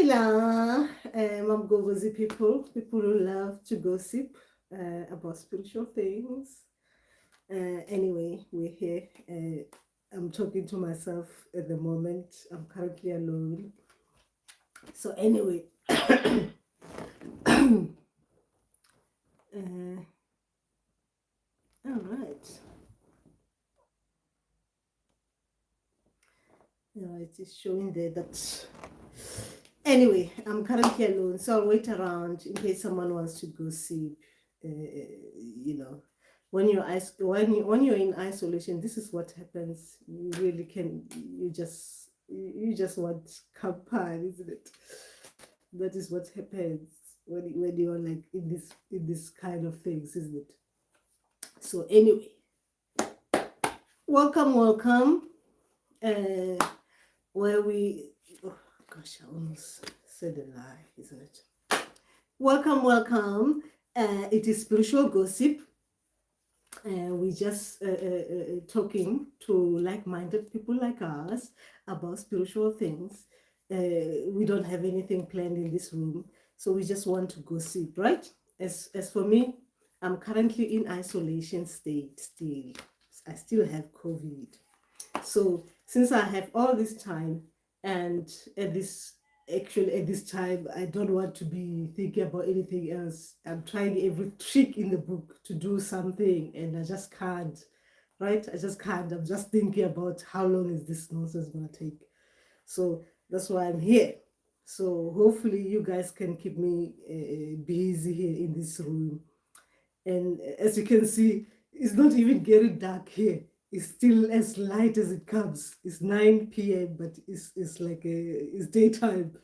Hello, I'm Gogozi people who love to gossip about spiritual things. Anyway, we're here. I'm talking to myself at the moment. I'm currently alone. So anyway, all right. All right, it's showing there that. Anyway, I'm currently alone, so I'll wait around in case someone wants to gossip. You know, when you're in isolation, this is what happens. You really can you just want company, isn't it? That is what happens when you're like in this kind of things, isn't it? So anyway, welcome. Uh, where we oh gosh, I almost said a lie, isn't it? Welcome. It is spiritual gossip. We just talking to like-minded people like us about spiritual things. We don't have anything planned in this room, so we just want to gossip, right? As for me, I'm currently in isolation state still. I still have COVID. So since I have all this time, and at this time, I don't want to be thinking about anything else. I'm trying every trick in the book to do something, and I just can't. Right? I just can't. I'm just thinking about how long is this nonsense gonna take. So that's why I'm here. So hopefully you guys can keep me busy here in this room. And as you can see, it's not even getting dark here. It's still as light as it comes. It's 9 p.m., but it's like it's daytime.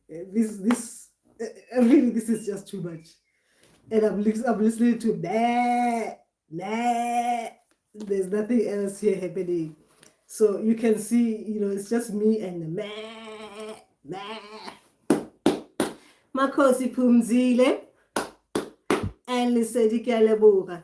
Really, this is just too much. And I'm listening to nah, nah. There's nothing else here happening. So you can see, it's just me and the meh, meh. Makhosi Pumzile and Lisedi Kyalebura.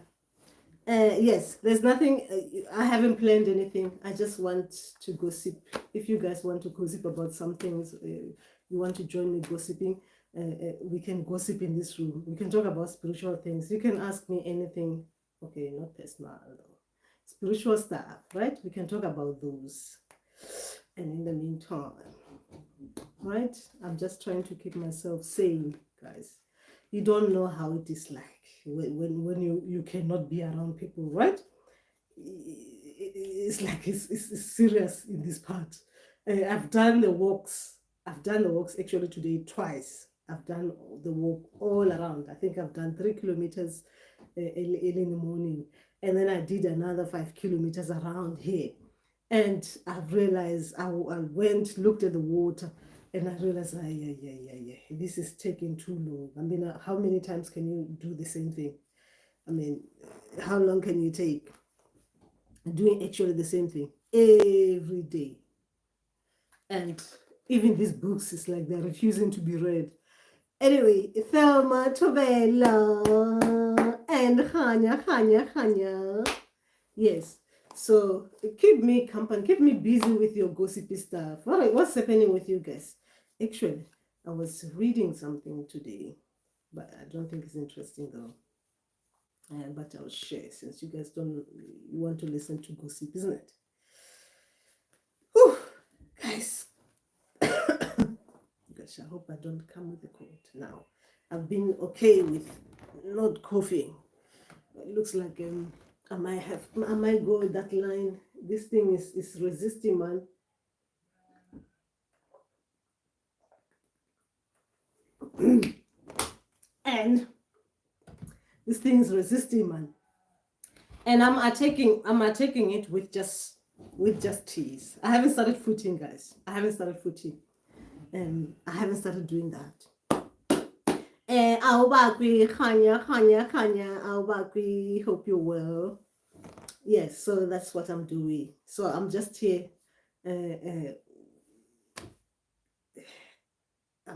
Yes, there's nothing. I haven't planned anything. I just want to gossip. If you guys want to gossip about some things, you want to join me gossiping, we can gossip in this room. We can talk about spiritual things. You can ask me anything. Okay, not personal, though. Spiritual stuff, right? We can talk about those. And in the meantime, right? I'm just trying to keep myself sane, guys. You don't know how it is like when you cannot be around people, right? It's like it's serious in this part. I've done the walks. I've done the walks actually today twice. I've done the walk all around. I think I've done 3 kilometers early in the morning, and then I did another 5 kilometers around here. And I've realized I went, looked at the water, and I realized, yeah, this is taking too long. I mean, how many times can you do the same thing? I mean, how long can you take doing actually the same thing every day? And even these books, it's like they're refusing to be read. Anyway, Thelma Tovela and Hanya. Yes. So keep me company, keep me busy with your gossipy stuff. What's happening with you guys? Actually, I was reading something today, but I don't think it's interesting though. But I'll share since you guys don't you want to listen to gossip, isn't it? Whew, guys. Gosh, I hope I don't come with a cold now. I've been okay with not coughing. It looks like I might go that line. This thing is resisting, man. And this thing is resisting, man. And I'm attacking it with just teas. I haven't started footing, guys. I haven't started footing. I haven't started doing that. Hope you're well. Yes, so that's what I'm doing. So I'm just here. I'm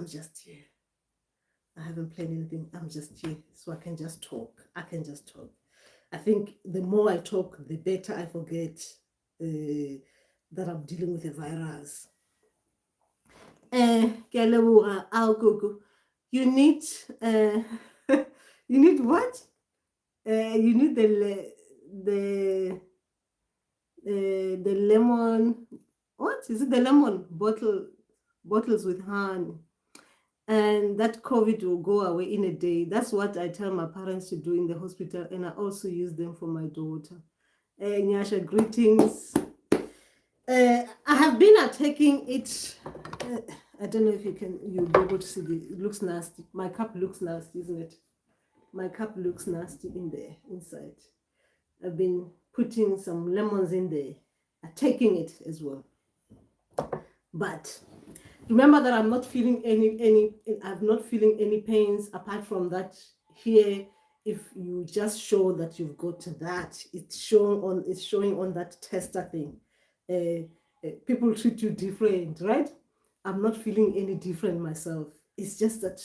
just here. I haven't planned anything. I'm just here. So I can just talk. I think the more I talk, the better I forget that I'm dealing with a virus. Ke a leboga. Ao Koko, you need you need what? You need the the lemon. What is it? The lemon bottles with honey, and that COVID will go away in a day. That's what I tell my parents to do in the hospital, and I also use them for my daughter. Nyasha, greetings. I have been taking it. I don't know if you'll be able to see it looks nasty. My cup looks nasty, isn't it? My cup looks nasty in there, inside. I've been putting some lemons in there. I'm taking it as well. But remember that I'm not feeling I'm not feeling any pains apart from that here. If you just show that you've got that, it's showing on that tester thing. People treat you different, right? I'm not feeling any different myself. It's just that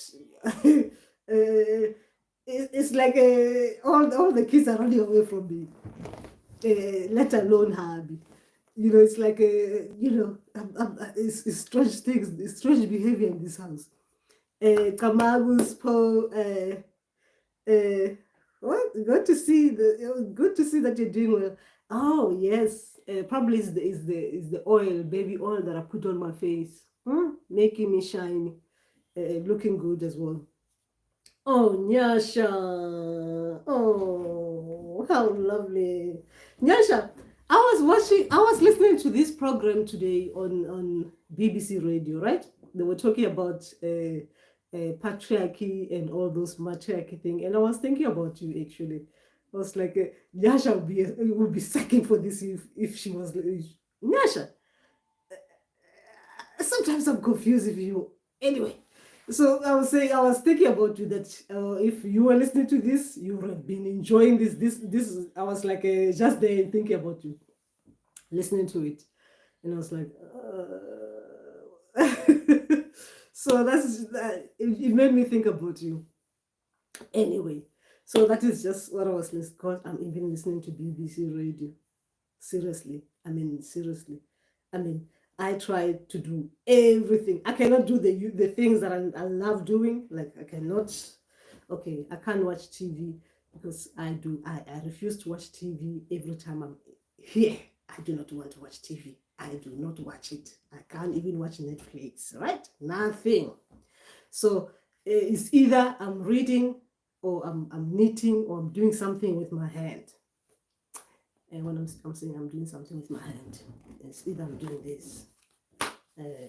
it's like all the kids are running away from me, let alone Habi. It's like it's strange things, it's strange behavior in this house. Kamagu's po. What? Good to see that you're doing well. Oh yes, probably is the oil, baby oil that I put on my face, making me shiny, looking good as well. Oh Nyasha, oh how lovely, Nyasha. I was listening to this program today on BBC Radio, right? They were talking about patriarchy and all those matriarchy thing, and I was thinking about you actually. I was like, Nyasha would be sucking for this if she was Nyasha. Sometimes I'm confused if you anyway. So I was thinking about you that if you were listening to this, you would have been enjoying this. I was like just there thinking about you, listening to it, and I was like, so it made me think about you. Anyway, so that is just what I was listening. Because I'm even listening to BBC Radio. Seriously, I try to do everything. I cannot do the things that I love doing. Like I cannot. Okay, I can't watch TV because I refuse to watch TV every time I'm here. I do not want to watch TV. I do not watch it. I can't even watch Netflix. Right? Nothing. So it's either I'm reading or I'm knitting or I'm doing something with my hand. And when I'm saying I'm doing something with my hand, it's either I'm doing this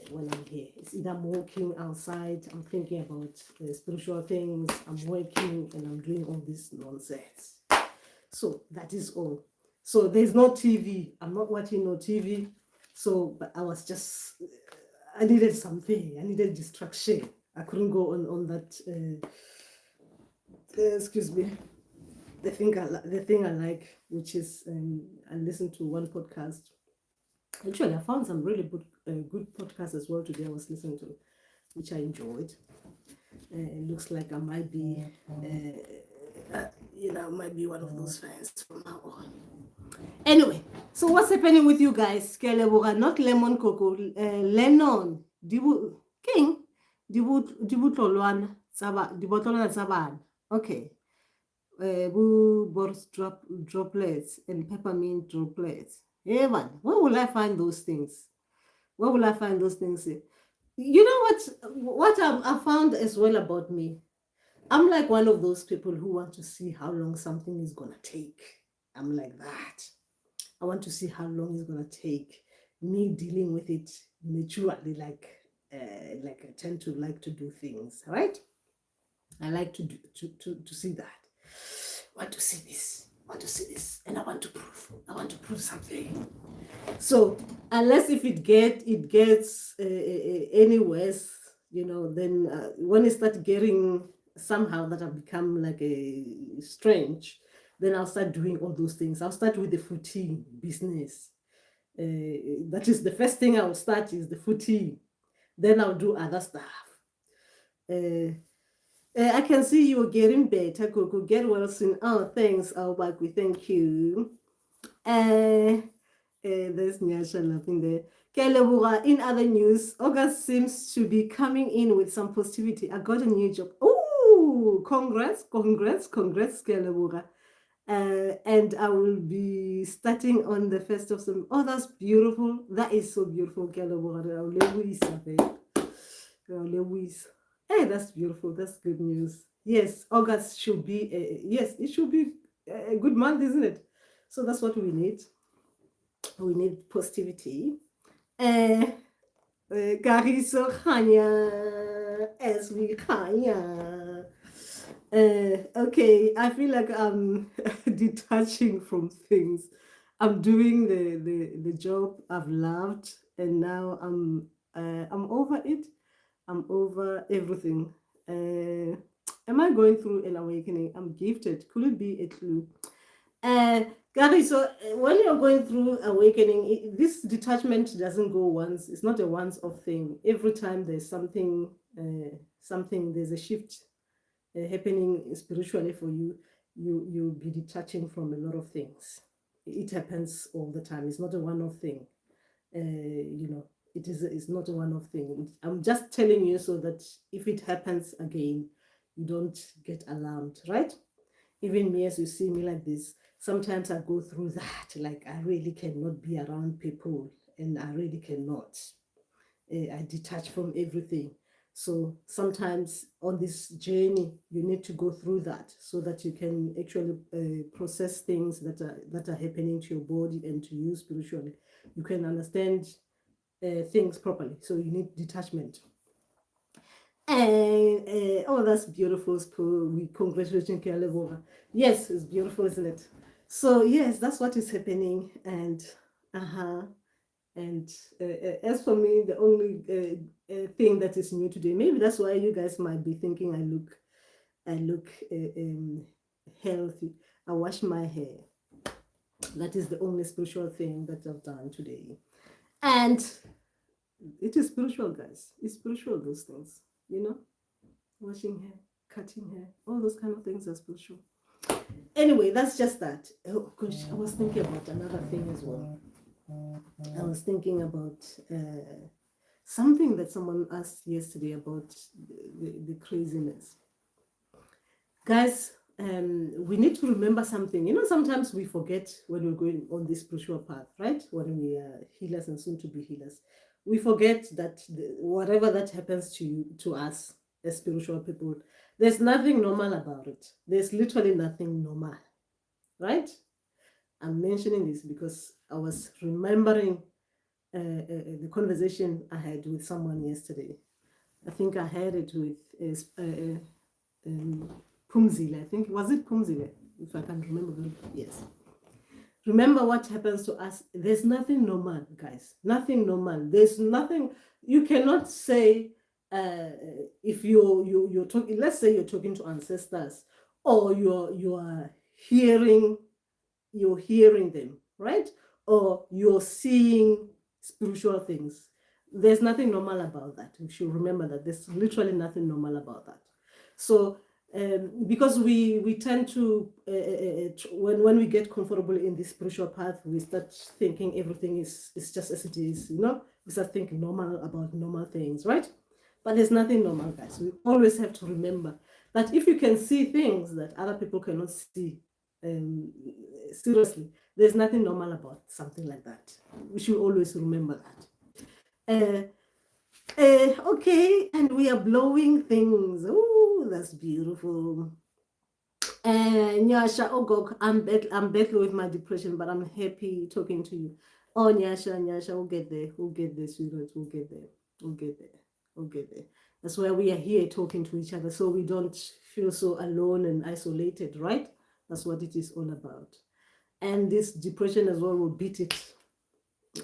when I'm here. It's either I'm walking outside, I'm thinking about spiritual things, I'm working, and I'm doing all this nonsense. So that is all. So there's no TV. I'm not watching no TV. So, but I was just, I needed something. I needed distraction. I couldn't go on that, excuse me, the thing I like, which is I listened to one podcast. Actually, I found some really good podcasts as well today. I was listening to, which I enjoyed. It looks like I might be, might be one of those fans from now on. Anyway, so what's happening with you guys? Not lemon cocoa, Lennon. King. Dibutolwana Saban. Okay. Boris droplets and peppermint droplets. Evan, where will I find those things? Where will I find those things? You know what I found as well about me? I'm like one of those people who want to see how long something is gonna take. I'm like that. I want to see how long it's gonna take me dealing with it naturally, like I tend to like to do things, right? I like to see that. I want to see this, and I want to prove something. So unless if it gets any worse, then when it starts getting somehow that I've become like a strange, then I'll start doing all those things. I'll start with the footing business. That is the first thing I'll start is the footing. Then I'll do other stuff. I can see you're getting better, Coco. Get well soon. Oh, thanks, Albaki. Thank you. There's Nyasha laughing there. In other news, August seems to be coming in with some positivity. I got a new job. Oh, congrats, congrats, congrats, Kelebura. And I will be starting on the 1st of September. Oh, that's beautiful. That is so beautiful, Kelebura. Lewis. Hey, that's beautiful. That's good news. Yes, August should be, yes, it should be a good month, isn't it? So that's what we need. We need positivity. Kariso Khanya, as we Khanya. Okay, I feel like I'm detaching from things. I'm doing the job I've loved, and now I'm over it. I'm over everything. Am I going through an awakening? I'm gifted. Could it be a clue? Gary, so when you're going through awakening, this detachment doesn't go once. It's not a once-off thing. Every time there's something, there's a shift happening spiritually for you, you'll be detaching from a lot of things. It happens all the time. It's not a one-off thing. It's not a one-off thing. I'm just telling you so that if it happens again, you don't get alarmed, right? Even me, as you see me like this, sometimes I go through that. Like, I really cannot be around people, and I really cannot. I detach from everything. So sometimes on this journey, you need to go through that so that you can actually process things that are happening to your body and to you spiritually. You can understand things properly. So you need detachment. And oh, that's beautiful. We congratulations, Kelebora. Yes, it's beautiful, isn't it? So yes, that's what is happening. And and as for me, the only thing that is new today, maybe that's why you guys might be thinking I look healthy. I wash my hair. That is the only spiritual thing that I've done today, and it is spiritual, guys. It's spiritual, those things, washing hair, cutting hair, all those kind of things are spiritual. Anyway, that's just that. Oh gosh, I was thinking about another thing as well. I was thinking about something that someone asked yesterday about the craziness. Guys, we need to remember something. Sometimes we forget when we're going on this spiritual path, right? When we are healers and soon to be healers, we forget that whatever that happens to us as spiritual people, there's nothing normal about it. There's literally nothing normal, right? I'm mentioning this because I was remembering the conversation I had with someone yesterday. I think I had it with Pumzile. I think, was it Pumzile? If I can remember. Yes. Remember what happens to us. There's nothing normal, guys. Nothing normal. There's nothing. You cannot say if you're talking. Let's say you're talking to ancestors, or you're hearing them, right? Or you're seeing spiritual things. There's nothing normal about that. You should remember that there's literally nothing normal about that. So because we tend to when we get comfortable in this spiritual path, we start thinking everything is just as it is. We start thinking normal about normal things, right? But there's nothing normal, guys. We always have to remember that if you can see things that other people cannot see, seriously, there's nothing normal about something like that. We should always remember that. Okay, and we are blowing things. Oh, that's beautiful. Nyasha, oh God, I'm battling with my depression, but I'm happy talking to you. Oh, Nyasha, we'll get there. We'll get there, sweetheart. We'll get there. We'll get there. We'll get there. That's why we are here talking to each other, so we don't feel so alone and isolated, right? That's what it is all about. And this depression as well will beat it.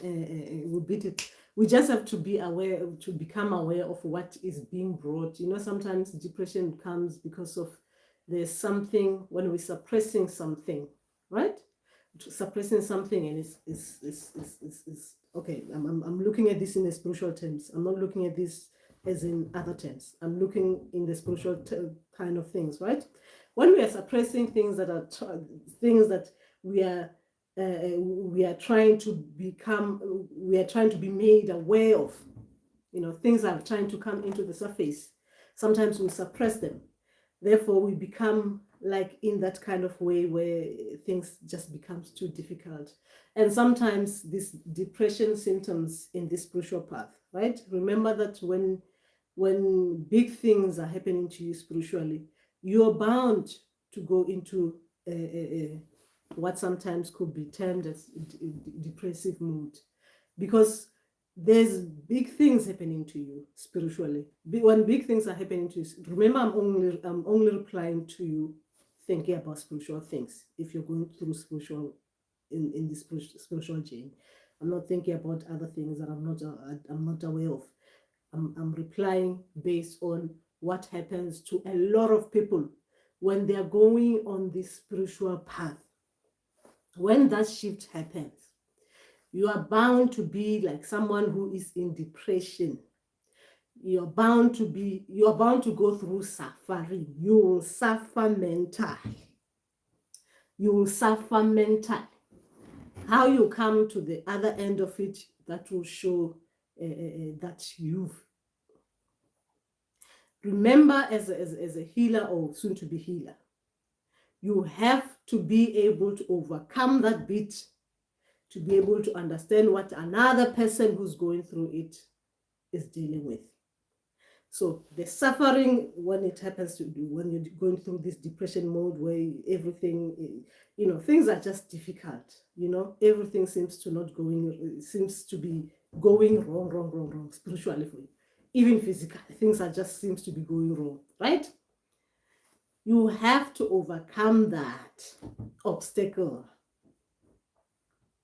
Will beat it. We just have to be aware, to become aware of what is being brought. Sometimes depression comes because of there's something when we're suppressing something, right? Suppressing something, and it's okay. I'm looking at this in the spiritual terms. I'm not looking at this as in other terms. I'm looking in the spiritual kind of things, right? When we are suppressing things that are things that we are we are trying to be made aware of. Things are trying to come into the surface. Sometimes we suppress them. Therefore, we become like in that kind of way where things just becomes too difficult. And sometimes these depression symptoms in this spiritual path, right? Remember that when big things are happening to you spiritually, you're bound to go into what sometimes could be termed as depressive mood, because there's big things happening to you spiritually. When big things are happening to you, remember, I'm only replying to you thinking about spiritual things. If you're going through spiritual in this spiritual journey, I'm not thinking about other things that I'm not aware of. I'm replying based on what happens to a lot of people when they're going on this spiritual path. When that shift happens, you are bound to be like someone who is in depression. You're bound to go through suffering. You will suffer mentally. How you come to the other end of it, that will show that you've. Remember, as a healer or soon to be healer, you have to be able to overcome that bit, to be able to understand what another person who's going through it is dealing with. So the suffering, when it happens to you, when you're going through this depression mode where everything, things are just difficult, everything seems to be going wrong spiritually for you. Even physically, things are just seems to be going wrong, right? You have to overcome that obstacle.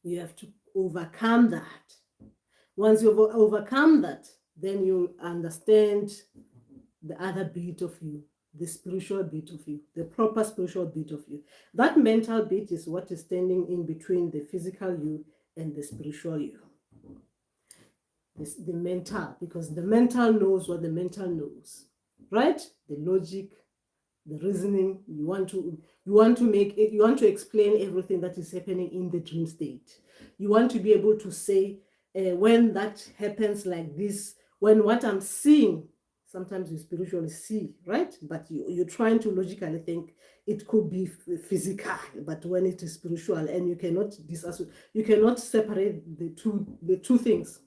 You have to overcome that. Once you've overcome that, then you understand the other bit of you, the spiritual bit of you, the proper spiritual bit of you. That mental bit is what is standing in between the physical you and the spiritual you. The mental, because the mental knows what the mental knows, right? The logic, the reasoning. You want to explain everything that is happening in the dream state. You want to be able to say, when that happens like this, when what I'm seeing, sometimes you spiritually see, right? But you're trying to logically think it could be physical, but when it is spiritual, and you cannot separate the two things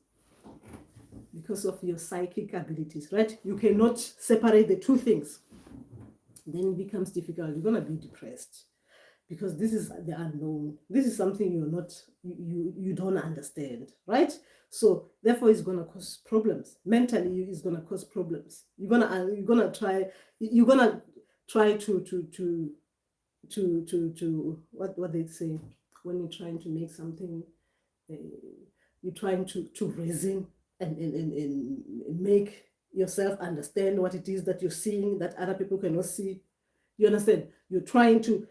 because of your psychic abilities, right? You cannot separate the two things. Then it becomes difficult. You're gonna be depressed because this is the unknown. This is something you don't understand, right? So therefore, it's gonna cause problems mentally. It's gonna cause problems. You're gonna try to what they say when you're trying to make something. You're trying to reason and make yourself understand what it is that you're seeing that other people cannot see. You understand? You're trying to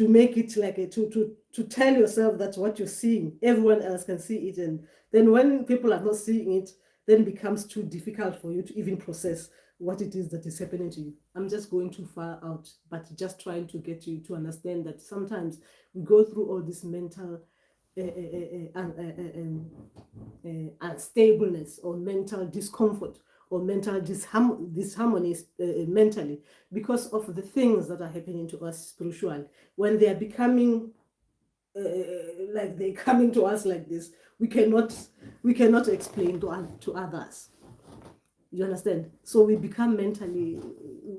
make it like to tell yourself that what you're seeing, everyone else can see it, and then when people are not seeing it, then it becomes too difficult for you to even process what it is that is happening to you. I'm just going too far out, but just trying to get you to understand that sometimes we go through all this mental unstableness or mental discomfort or mental disharmonies mentally because of the things that are happening to us spiritually. When they are becoming like they're coming to us like this, we cannot explain to others. You understand? So we become mentally,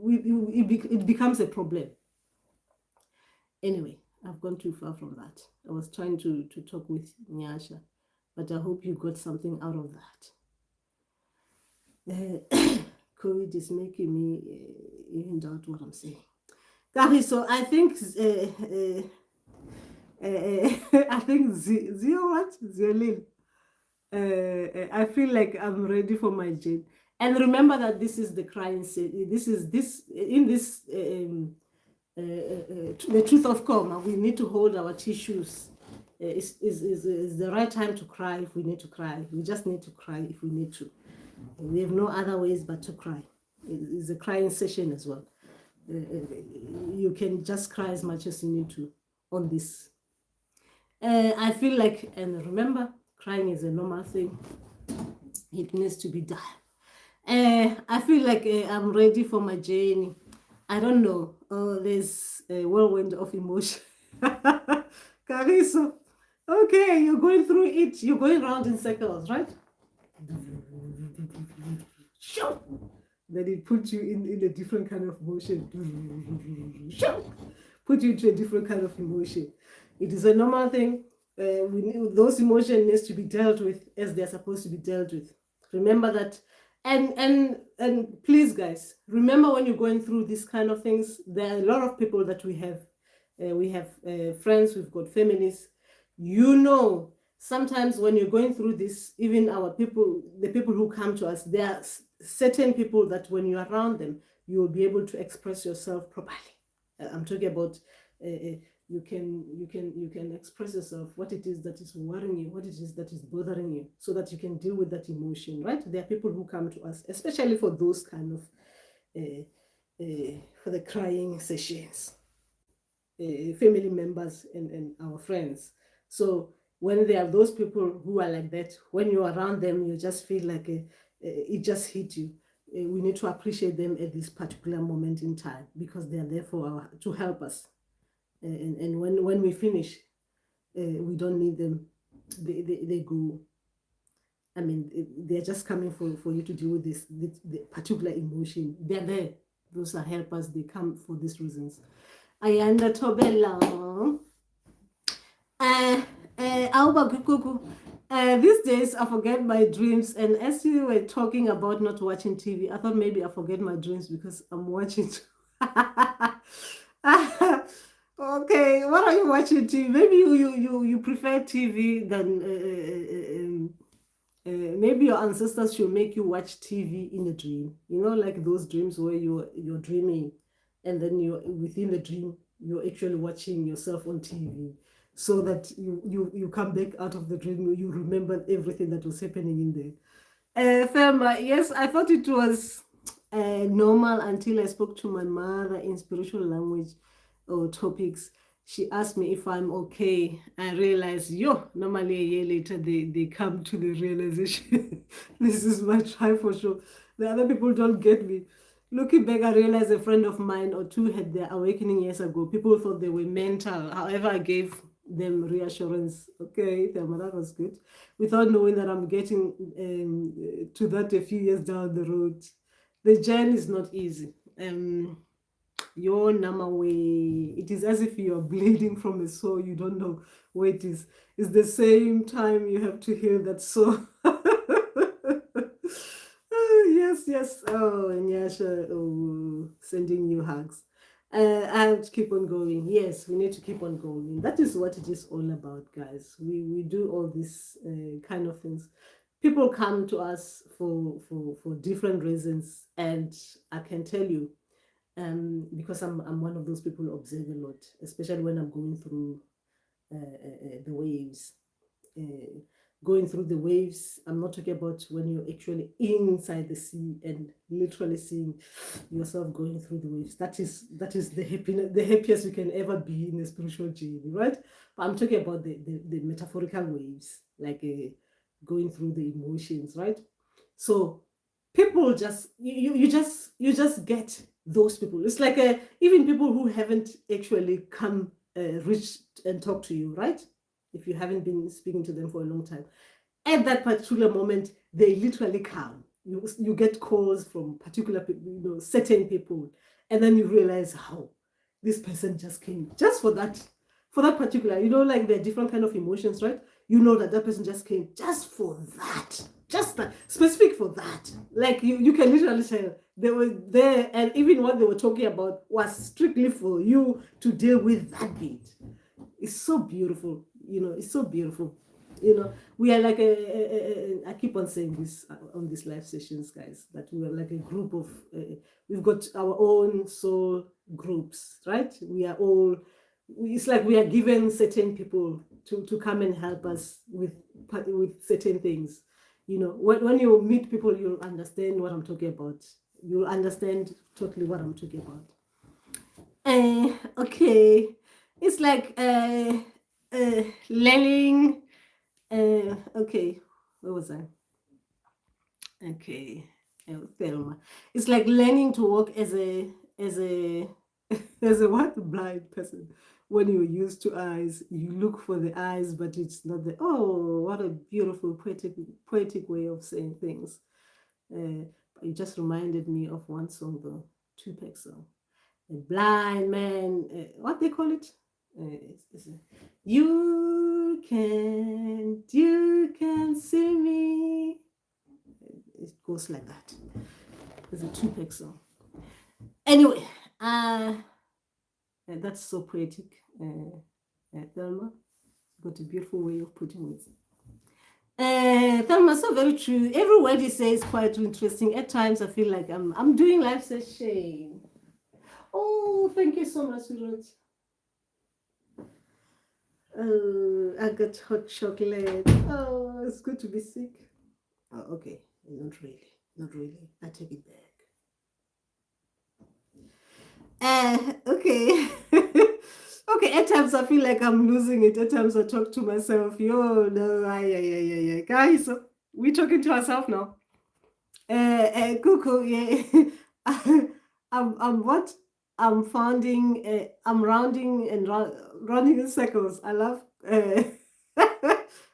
it becomes a problem. Anyway, I've gone too far from that. I was trying to talk with Nyasha, but I hope you got something out of that. COVID is making me even doubt what I'm saying. Okay, so I think I think Ziolin. I feel like I'm ready for my journey. And remember that this is the crying. The Truth of Koma. We need to hold our tissues. Is the right time to cry if we need to cry. We just need to cry if we need to. We have no other ways but to cry. It's a crying session as well. You can just cry as much as you need to on this. I feel like, and remember, crying is a normal thing. It needs to be done. I feel like I'm ready for my journey. I don't know. There's a whirlwind of emotion. Cariso, okay, you're going through it. You're going around in circles, right? Then it puts you in a different kind of motion. Put you into a different kind of emotion. It is a normal thing. Those emotions needs to be dealt with as they're supposed to be dealt with. Remember that. And please, guys, remember when you're going through these kind of things, there are a lot of people that we have. We have friends, we've got families. You know, sometimes when you're going through this, even our people, the people who come to us, there are certain people that when you're around them, you will be able to express yourself properly. I'm talking about you can express yourself, what it is that is worrying you, what it is that is bothering you, so that you can deal with that emotion, right? There are people who come to us, especially for those kind of for the crying sessions, family members and our friends. So when there are those people who are like that, when you're around them, you just feel like it just hit you. We need to appreciate them at this particular moment in time, because they are there to help us. And when we finish, we don't need them. They go. I mean, they're just coming for you to deal with the particular emotion. They're there. Those are helpers. They come for these reasons. Ayanda Tobela. These days I forget my dreams, and as you were talking about not watching TV, I thought maybe I forget my dreams because I'm watching. Okay, what are you watching TV? Maybe you prefer TV than maybe your ancestors should make you watch TV in a dream. You know, like those dreams where you're dreaming, and then you're within the dream you're actually watching yourself on TV, so that you come back out of the dream, you remember everything that was happening in there. Thelma, yes, I thought it was normal until I spoke to my mother in spiritual language or topics. She asked me if I'm okay. I realized, normally a year later, they come to the realization this is my tribe for sure. The other people don't get me. Looking back, I realized a friend of mine or two had their awakening years ago. People thought they were mental. However, I gave them reassurance. Okay, Thelma, that was good. Without knowing that I'm getting to that a few years down the road. The journey is not easy. Your number way, it is as if you're bleeding from a sore, you don't know where it is. It's the same time you have to heal that sore. Yes. Oh, Nyasha, sending you hugs. I have to keep on going. Yes, we need to keep on going. That is what it is all about, guys. We do all these kind of things. People come to us for different reasons, and I can tell you, because I'm one of those people who observe a lot, especially when I'm going through the waves. Going through the waves, I'm not talking about when you're actually inside the sea and literally seeing yourself going through the waves. That is the happiest you can ever be in a spiritual journey, right? But I'm talking about the metaphorical waves, like going through the emotions, right? So people just you just get those people. It's like even people who haven't actually come reached and talked to you, right? If you haven't been speaking to them for a long time, at that particular moment they literally come. You get calls from particular people, certain people, and then you realize how this person just came just for that particular, like there are different kind of emotions, right? That person just came just for that, just that specific for that. Like you can literally say they were there, and even what they were talking about was strictly for you to deal with that bit. It's so beautiful. It's so beautiful. We are like I keep on saying this on these live sessions, guys, that we are like a group of we've got our own soul groups, right? We are all, it's like we are given certain people to come and help us with certain things. When you meet people, you'll understand what I'm talking about. You'll understand totally what I'm talking about. Okay, it's like learning. Okay, where was I? Okay, Thelma. It's like learning to walk as a as a what blind person. When you're used to eyes, you look for the eyes, but it's not the. Oh, what a beautiful poetic way of saying things. Uh, it just reminded me of one song, the Tupac song. A blind man, what they call it? You can see me. It goes like that. It's a Tupac song. Anyway, that's so poetic, Thelma. Got a beautiful way of putting it. Thelma, so very true. Every word you say is quite interesting. At times, I feel like I'm doing live session. Oh, thank you so much, sweetheart. Oh, I got hot chocolate. Oh, it's good to be sick. Oh, okay. Not really. Not really. I take it back. Okay. Okay, at times I feel like I'm losing it. At times I talk to myself. Yo, no, yeah. Guys, so we talking to ourselves now. Cuckoo, yeah. I'm what? I'm rounding and running in circles. I love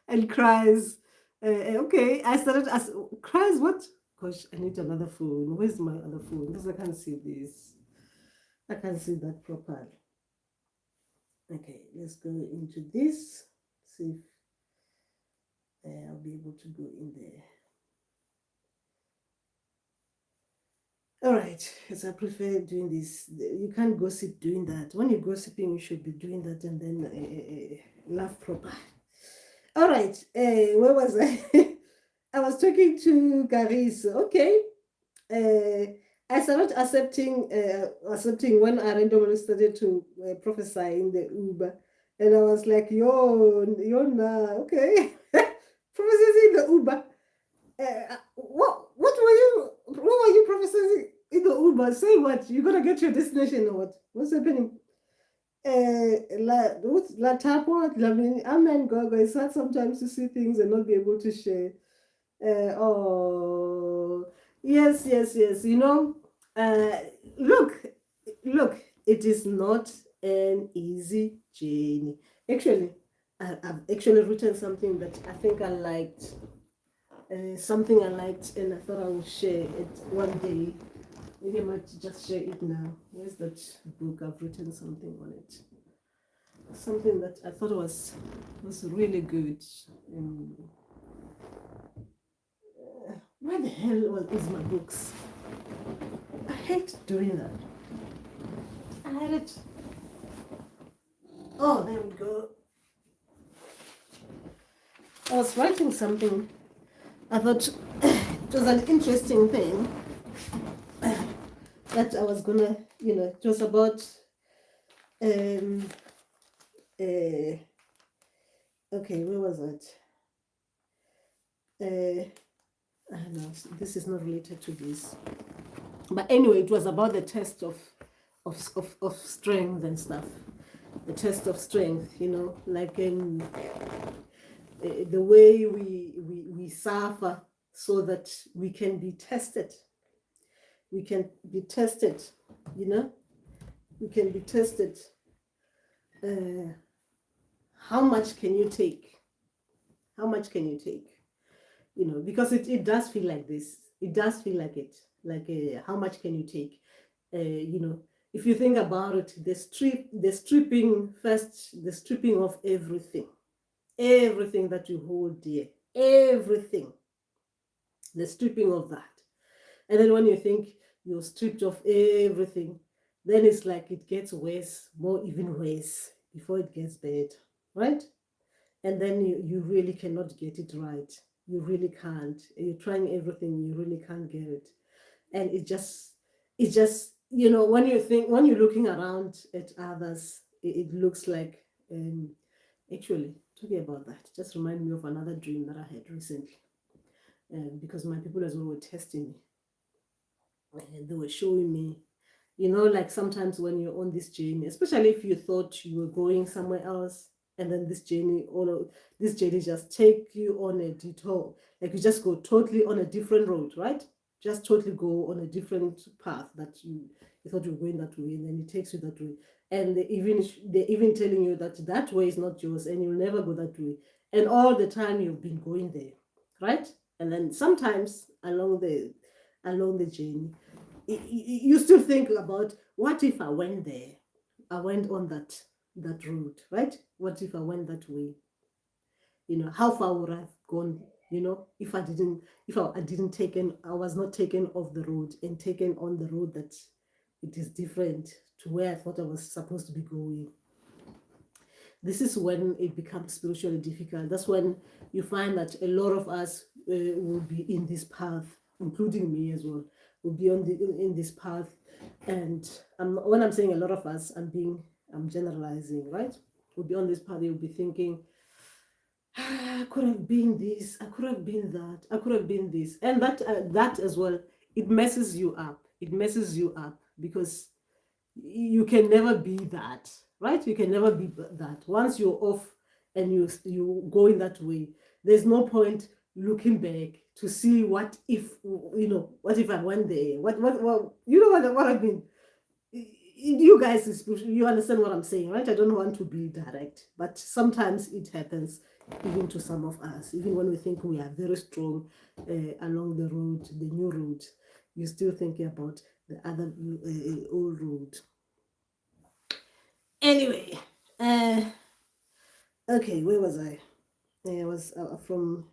and cries. Okay, I started as cries. What? Gosh, I need another phone. Where's my other phone? Because I can't see this. I can't see that properly. Okay, let's go into this. See if I'll be able to go in there. All right, because I prefer doing this. You can't gossip doing that. When you're gossiping, you should be doing that and then laugh proper. All right, where was I? I was talking to Caris. Okay, I started accepting when I randomly started to prophesy in the Uber, and I was like, yo, nah, okay, prophesying in the Uber. What were you prophesying in the Uber? Say what? You're gonna get your destination or what? What's happening? La tapo, I mean, amen, God, it's hard sometimes to see things and not be able to share. Oh, yes. Uh, look, look, it is not an easy journey. Actually, I've actually written something that I think I liked. Something I liked, and I thought I would share it one day. Maybe I might just share it now. Where's that book? I've written something on it. Something that I thought was really good. Um, where the hell is my books? I hate doing that. I had it. Oh, there we go. I was writing something. I thought it was an interesting thing that I was gonna, it was about um okay, where was it? I don't know, this is not related to this. But anyway, it was about the test of strength and stuff. The test of strength, like the way we suffer so that we can be tested. We can be tested, you know? We can be tested. How much can you take? How much can you take? Because it does feel like this. It does feel like it. Like, how much can you take? If you think about it, the stripping of everything that you hold dear, everything, the stripping of that. And then when you think you're stripped of everything, then it's like it gets worse, more even worse before it gets bad, right? And then you really cannot get it right. You really can't. You're trying everything, you really can't get it. And it just when you're looking around at others, it looks like actually talking about that just remind me of another dream that I had recently. Because my people as well were testing me, and they were showing me, like sometimes when you're on this journey, especially if you thought you were going somewhere else, and then this journey just take you on a detour. Like you just go totally on a different road, right? Just totally go on a different path that you thought you were going that way, and then it takes you that way. And they're even telling you that that way is not yours, and you'll never go that way. And all the time you've been going there, right? And then sometimes along the journey, you still think about, what if I went there? I went on that route, right? What if I went that way? How far would I have gone? If I was not taken off the road and taken on the road that it is different to where I thought I was supposed to be going. This is when it becomes spiritually difficult. That's when you find that a lot of us will be in this path, including me as well, will be in this path. And when I'm saying a lot of us, I'm generalizing, right? We'll be on this path. You'll be thinking, I could have been this, I could have been that, I could have been this, and that as well. It messes you up. It messes you up because you can never be that, right? You can never be that. Once you're off and you go in that way, there's no point looking back to see what if I went there. What you know what I mean? You guys, you understand what I'm saying, right? I don't want to be direct, but sometimes it happens even to some of us. Even when we think we are very strong along the road, the new road, you're still thinking about the other old road. Anyway, okay, where was I? I was from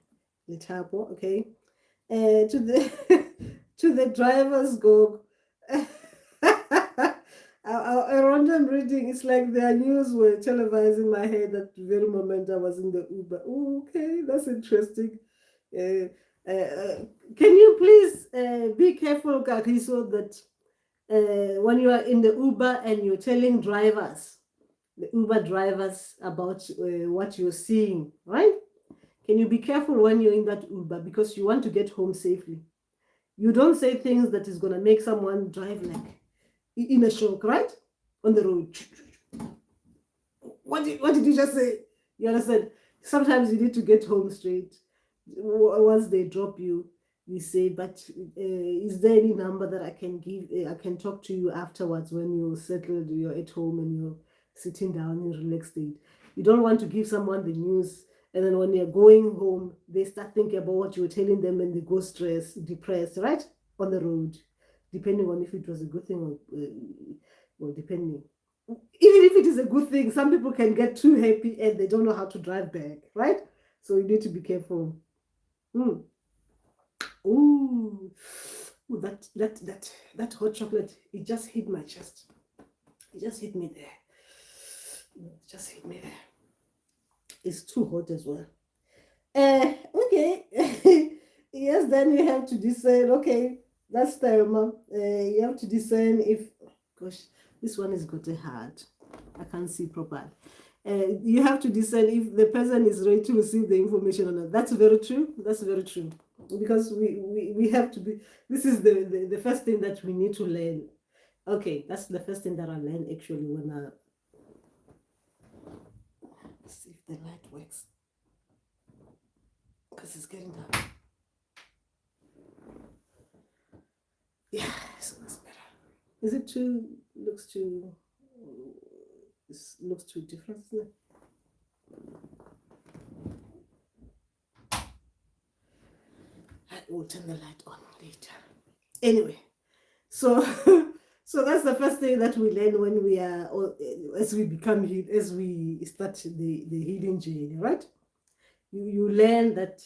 Litapo, okay, to the to the driver's go. A random reading. It's like their news were televised in my head at the very moment I was in the Uber. Oh, okay, that's interesting. Can you please be careful, Kaki, so that when you are in the Uber and you're telling the Uber drivers about what you're seeing, right? Can you be careful when you're in that Uber, because you want to get home safely? You don't say things that is going to make someone drive like in a shock, right? On the road. What did you just say? You understand? Sometimes you need to get home straight. Once they drop you, you say, but is there any number that I can give? I can talk to you afterwards when you're settled, you're at home and you're sitting down in a relaxed state. You don't want to give someone the news, and then when they're going home, they start thinking about what you were telling them and they go depressed, right? On the road, depending on if it was a good thing or depending. Even if it is a good thing, some people can get too happy and they don't know how to drive back, right? So you need to be careful. Ooh, that hot chocolate, it just hit my chest. It just hit me there. It just hit me there. It's too hot as well. Okay. Yes, then you have to discern. Okay, that's Thelma. You have to discern if, gosh, this one is got a hard. I can't see properly. You have to discern if the person is ready to receive the information or not. That's very true. That's very true. Because we have to be, this is the first thing that we need to learn. Okay, that's the first thing that I learned actually when let's see if the light works. Because it's getting dark. Yeah, so that's better. Is it too, looks too different, isn't it? I will turn the light on later. Anyway, so so that's the first thing that we learn when we are, as we become healed, as we start the healing journey, right? You learn that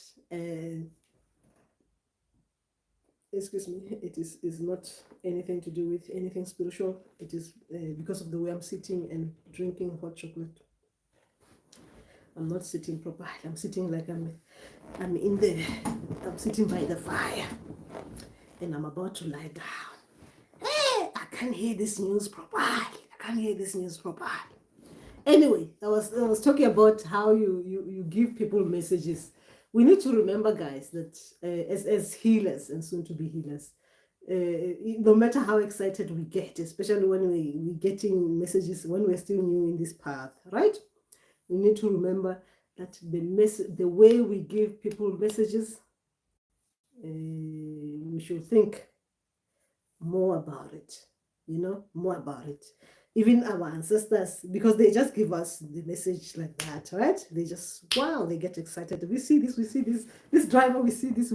excuse me, it is not anything to do with anything spiritual. It is because of the way I'm sitting and drinking hot chocolate. I'm not sitting properly. I'm sitting like I'm sitting by the fire and I'm about to lie down. Hey, I can't hear this news properly. Anyway, I was talking about how you give people messages. We need to remember, guys, that as healers and soon to be healers, no matter how excited we get, especially when we're getting messages when we're still new in this path, right? We need to remember that the way we give people messages, we should think more about it, more about it. Even our ancestors, because they just give us the message like that, right? They just, wow, they get excited. We see this, this driver, we see this.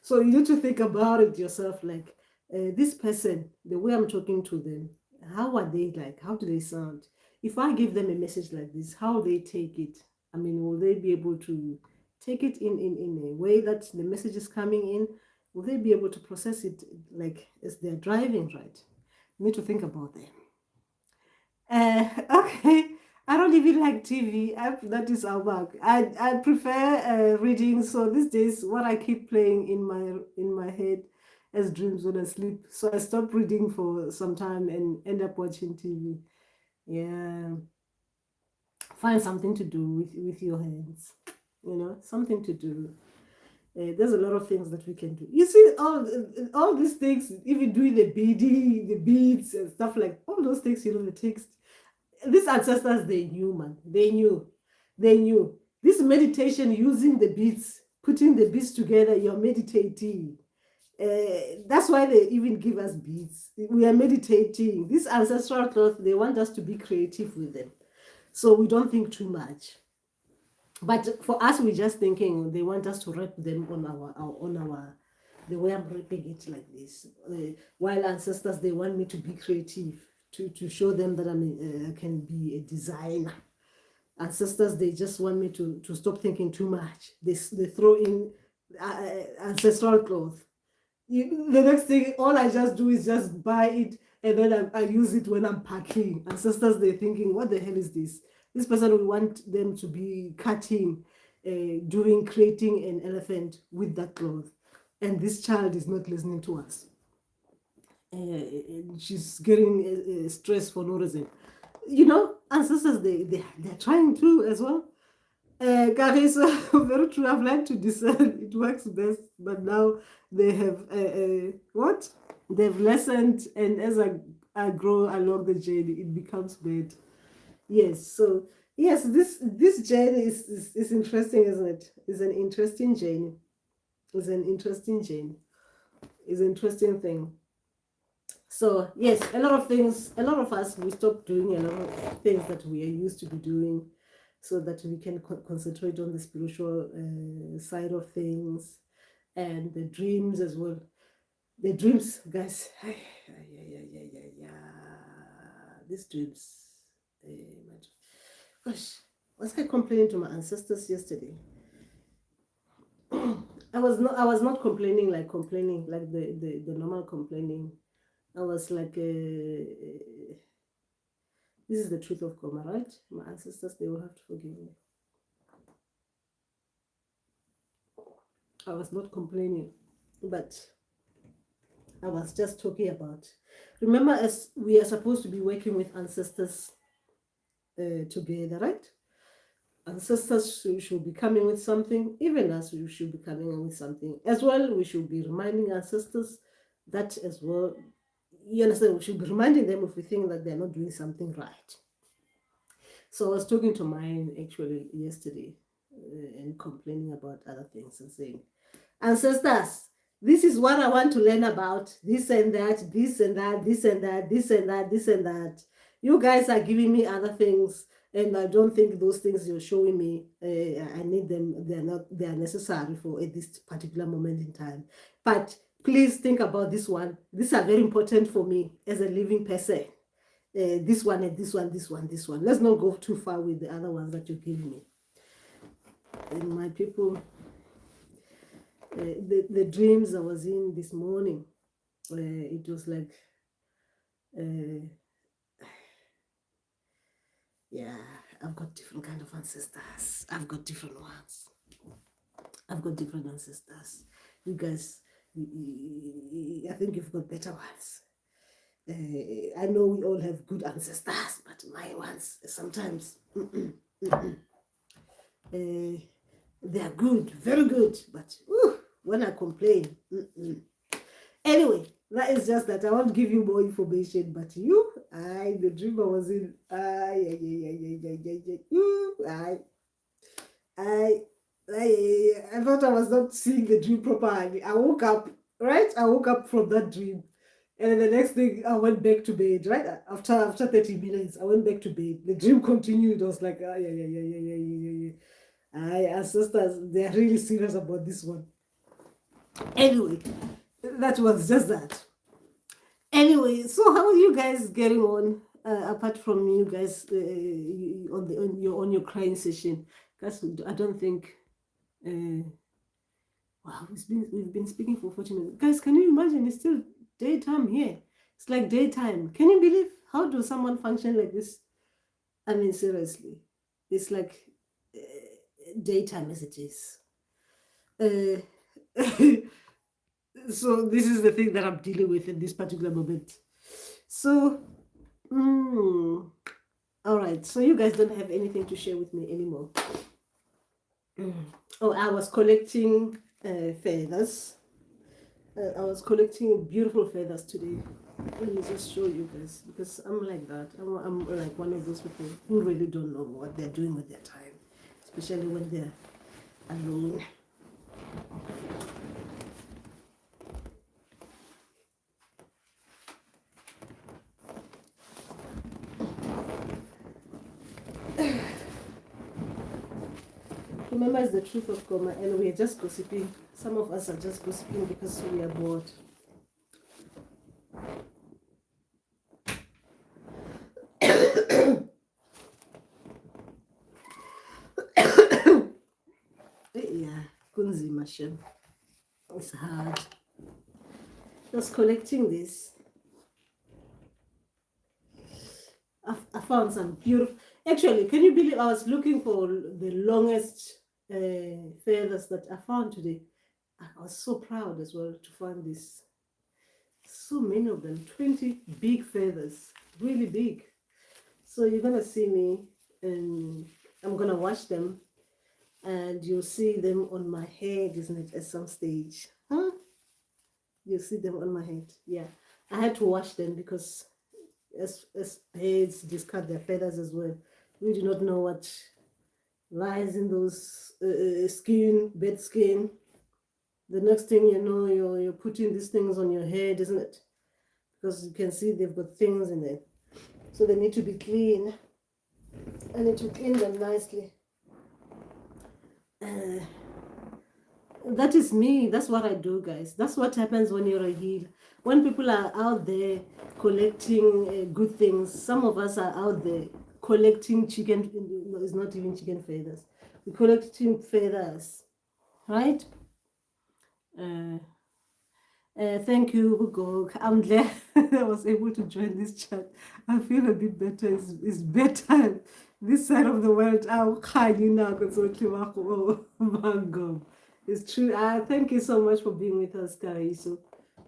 So you need to think about it yourself, like, this person, the way I'm talking to them, how are they like? How do they sound? If I give them a message like this, how they take it? I mean, will they be able to take it in a way that the message is coming in? Will they be able to process it like as they're driving, right? You need to think about them. Okay, I don't even like TV. That is our work. I prefer reading. So these days, what I keep playing in my head as dreams when I sleep. So I stop reading for some time and end up watching TV. Yeah, find something to do with your hands. Something to do. There's a lot of things that we can do. You see, all these things, even doing the beading, the beads and stuff like all those things, the text. These ancestors, they knew, man. They knew. This meditation, using the beads, putting the beads together, you're meditating. That's why they even give us beads. We are meditating. This ancestral cloth, they want us to be creative with them, so we don't think too much. But for us, we're just thinking they want us to wrap them on our the way I'm wrapping it like this. While ancestors, they want me to be creative, to show them that I can be a designer. Ancestors, they just want me to stop thinking too much. They throw in ancestral clothes. The next thing, all I just do is just buy it, and then I use it when I'm packing. Ancestors, they're thinking, what the hell is this? This person, we want them to be cutting, creating an elephant with that cloth. And this child is not listening to us. She's getting stressed for no reason. Ancestors, they're trying to as well. Gary, so very true. I've learned to discern. It works best, but now they have what? They've lessened, and as I grow along the journey, it becomes bad. Yes. So yes, this journey is interesting, isn't it? It's an interesting journey. It's an interesting journey. It's an interesting thing. So yes, a lot of things. A lot of us, we stop doing a lot of things that we are used to be doing, so that we can concentrate on the spiritual side of things and the dreams as well. The dreams, guys. Yeah. These dreams. Gosh, was I complaining to my ancestors yesterday? I was not complaining like the normal complaining. I was like, this is the truth of Koma, right? My ancestors, they will have to forgive me. I was not complaining, but I was just talking about. Remember, as we are supposed to be working with ancestors together, right? Ancestors should be coming with something, even as we should be coming with something as well. We should be reminding ancestors that as well. You understand? We should be reminding them if we think that they're not doing something right. So I was talking to mine actually yesterday and complaining about other things and saying, ancestors, this is what I want to learn about. This and that, this and that, this and that, this and that, this and that. You guys are giving me other things, and I don't think those things you're showing me, I need them. They are necessary for at this particular moment in time. But please think about this one. These are very important for me as a living person. This one and this one, this one, this one. Let's not go too far with the other ones that you give me. And my people, the dreams I was in this morning, it was like, yeah, I've got different kind of ancestors. I've got different ones. I've got different ancestors. You guys, I think you've got better ones. I know we all have good ancestors, but my ones sometimes they are good, very good. But when I complain, anyway, That is just that. I won't give you more information, but you, the dream I was in, I, I thought I was not seeing the dream properly. I woke up, right? I woke up from that dream. And then the next thing, I went back to bed, right? After 30 minutes, I went back to bed. The dream continued. I was like, our sisters, they're really serious about this one. Anyway, that was just that. Anyway, so how are you guys getting on? Apart from you guys on your crying session, guys, I don't think. Wow, we've been speaking for 40 minutes, guys. Can you imagine? It's still daytime here. It's like daytime. Can you believe? How do someone function like this? I mean, seriously, it's like daytime as it is. So this is the thing that I'm dealing with in this particular moment. So, all right. So you guys don't have anything to share with me anymore. Oh, I was collecting feathers. I was collecting beautiful feathers today. Let me just show you guys, because I'm like that. I'm like one of those people who really don't know what they're doing with their time, especially when they're alone. Remember, it's the truth of Koma, and we are just gossiping. Some of us are just gossiping because we are bored. Yeah, kunzima shem. It's hard. Just collecting this. I found some beautiful. Actually, can you believe I was looking for the longest feathers that I found today? I was so proud as well to find this. So many of them, 20 big feathers, really big. So you're gonna see me, and I'm gonna wash them, and you'll see them on my head, isn't it? At some stage, huh? You'll see them on my head. Yeah, I had to wash them because as birds discard their feathers as well. We do not know what lies in those skin, bird skin. The next thing you know, you're putting these things on your head, isn't it? Because you can see they've got things in it. So they need to be clean. I need to clean them nicely. That is me. That's what I do, guys. That's what happens when you're a healer. When people are out there collecting good things, some of us are out there collecting chicken. No, it's not even chicken feathers. We're collecting feathers, right? Thank you, Hugo. I'm glad I was able to join this chat. I feel a bit better. It's bedtime. This side of the world, oh my God. It's true. Thank you so much for being with us, Kaiso.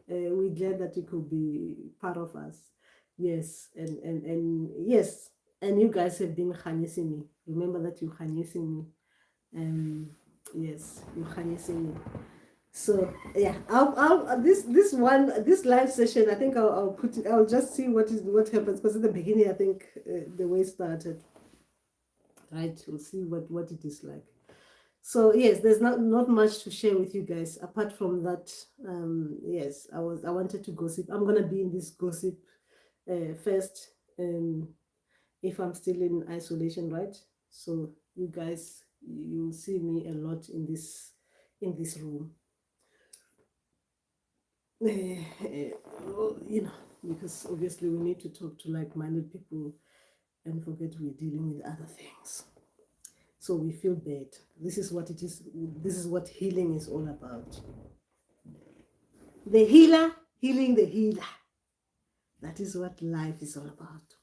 We're glad that you could be part of us. Yes, and yes, and you guys have been harnessing me. Remember that you're harnessing me. Yes, you're harnessing me. So yeah, I'll this live session, I think I'll put it. I'll just see what happens, because at the beginning I think the way it started, right? We'll see what it is like. So yes, there's not much to share with you guys apart from that. Yes, I wanted to gossip. I'm gonna be in this gossip first, if I'm still in isolation, right? So you guys, you'll see me a lot in this room. You know, because obviously we need to talk to like-minded people and forget we're dealing with other things. So we feel bad. This is what it is. This is what healing is all about. The healer healing the healer. That is what life is all about.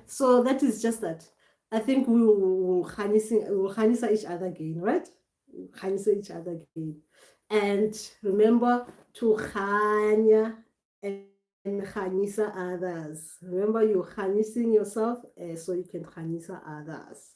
So that is just that. I think we will harness each other again, right? Harness each other again. And remember to khanya and khanisa others. Remember, you're harnessing yourself so you can khanisa others.